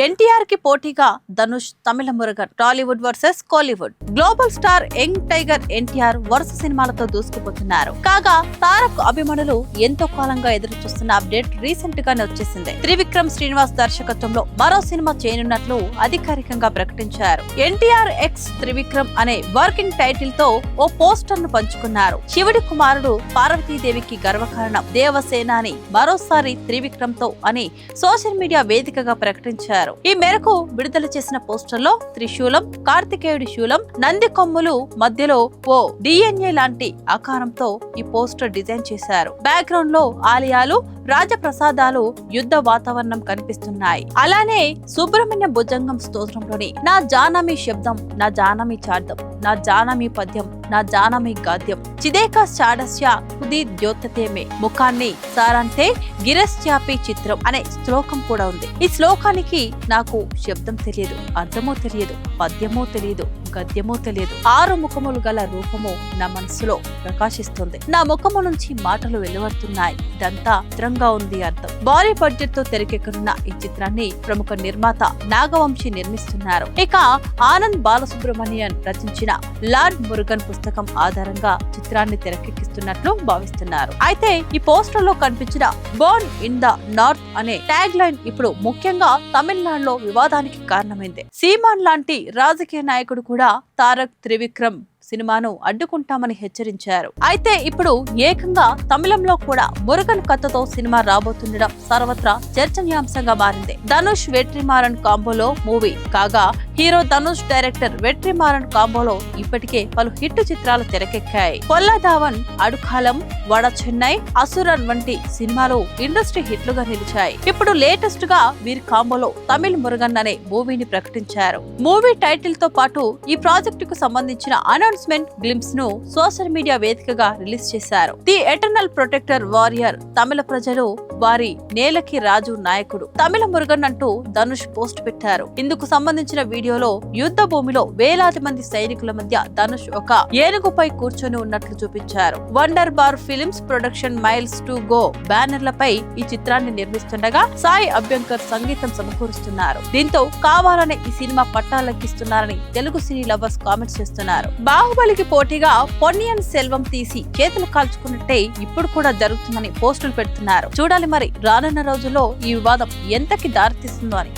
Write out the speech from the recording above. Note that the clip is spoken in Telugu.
ఎన్టీఆర్ కి పోటీగా Dhanush, Tamil Murugan. Tollywood versus Kollywood. Global star young tiger NTR వరుస సినిమాలతో దూసుకుపోతున్నారు. కాగా తారక్ అభిమానులు ఎంతో కాలంగా ఎదురు చూస్తున్న అప్డేట్ రీసెంట్ గానే వచ్చేసింది. త్రివిక్రమ్ శ్రీనివాస్ దర్శకత్వంలో మరో సినిమా చేయనున్నట్లు అధికారికంగా ప్రకటించారు. ఎన్టీఆర్ ఎక్స్ త్రివిక్రమ్ అనే వర్కింగ్ టైటిల్ తో ఓ పోస్టర్ ను పంచుకున్నారు. శివుడి కుమారుడు పార్వతీదేవికి గర్వకారణం దేవసేన అని మరోసారి త్రివిక్రమ్ తో అని సోషల్ మీడియా వేదికగా ప్రకటించారు. ఈ మేరకు విడుదల చేసిన పోస్టర్ లో త్రిశూలం, కార్తికేయుడి శూలం, నంది కొమ్ములు మధ్యలో ఓ DNA లాంటి ఆకారంతో ఈ పోస్టర్ డిజైన్ చేశారు. బ్యాక్గ్రౌండ్ లో ఆలయాలు, రాజప్రసాదాలు, యుద్ధ వాతావరణం కనిపిస్తున్నాయి. అలానే సుబ్రహ్మణ్య భుజంగం స్తోత్రంలోని నా జానమి శబ్దం, నా జానమి చార్దం, నా జానమి పద్యం, నా జానమి గాద్యం, చిదేక చాడస్య హుది ద్యోతతేమే ముఖాన్ని సారంతే గిరస్యాపి చిత్రం అనే శ్లోకం కూడా ఉంది. ఈ శ్లోకానికి నాకు శబ్దం తెలియదు, అర్థమో తెలియదు, పద్యమో తెలియదు, గద్యమో తెలియదు. 6 ముఖములు గల రూపము నా మనసులో ప్రకాశిస్తుంది. నా ముఖము నుంచి మాటలు వెలువడుతున్నాయి. ఇదంతా చిత్రంగా ఉంది అర్థం. భారీ బడ్జెట్ తో తెరకెక్కనున్న ఈ చిత్రాన్ని ప్రముఖ నిర్మాత నాగవంశీ నిర్మిస్తున్నారు. ఇక ఆనంద్ బాలసుబ్రమణియన్ రచించిన లార్డ్ మురుగన్ పుస్తకం ఆధారంగా చిత్రాన్ని తెరకెక్కిస్తున్నట్లు భావిస్తున్నారు. అయితే ఈ పోస్టర్ లో కనిపించిన బోర్న్ ఇన్ ద నార్త్ అనే ట్యాగ్ లైన్ ఇప్పుడు ముఖ్యంగా తమిళనాడులో వివాదానికి కారణమైంది. సీమాన్ లాంటి రాజకీయ నాయకుడు కూడా తారక్ త్రివిక్రమ్ సినిమాను అడ్డుకుంటామని హెచ్చరించారు. అయితే ఇప్పుడు ఏకంగా తమిళంలో కూడా మురుగన్ కథతో సినిమా రాబోతుండడం సర్వత్రా చర్చనీయాంశంగా మారింది. ధనుష్ వెట్రిమారన్ కాంబోలో మూవీ కాగా హీరో ధనుష్, డైరెక్టర్ వెట్రిమారన్ కాంబోలో ఇప్పటికే పలు హిట్ చిత్రాలు తెరకెక్కాయి. పొల్లదావన్, అడుకాలం, వడ చెన్నై, అసురన్ వంటి సినిమాలు ఇండస్ట్రీ హిట్లుగా నిలిచాయి. ఇప్పుడు లేటెస్ట్ గా వీరి కాంబోలో తమిళ్ మురుగన్ అనే మూవీని ప్రకటించారు. మూవీ టైటిల్ తో పాటు ఈ ప్రాజెక్టు కు సంబంధించిన అనౌన్స్మెంట్ గ్లింప్స్ ను సోషల్ మీడియా వేదికగా రిలీజ్ చేశారు. ది ఎటర్నల్ ప్రొటెక్టర్ వారియర్, తమిళ ప్రజలు వారి నేలకి రాజు నాయకుడు, తమిళ మురుగన్ అంటూ ధనుష్ పోస్ట్ పెట్టారు. ఇందుకు సంబంధించిన వీడియోలో యుద్ధ భూమిలో వేలాది మంది సైనికుల మధ్య ధనుష్ ఒక ఏనుగుపై కూర్చొని ఉన్నట్లు చూపించారు. Wunderbar films production miles to go బ్యానర్లపై ఈ చిత్రాన్ని నిర్మిస్తుండగా సాయి అభ్యంకర్ సంగీతం సమకూరుస్తున్నారు. దీంతో కావాలనే ఈ cinema పట్టాలెక్కిస్తున్నారని Telugu cine lovers comments చేస్తున్నారు. బాహుబలికి పోటీగా పొన్నియిన్ సెల్వం తీసి చేతులు కాల్చుకున్నట్టే ఇప్పుడు కూడా జరుగుతుందని పోస్టులు పెడుతున్నారు. చూడాలి మరి రానున్న రోజుల్లో ఈ వివాదం ఎంతకి దారితీస్తుందో అని.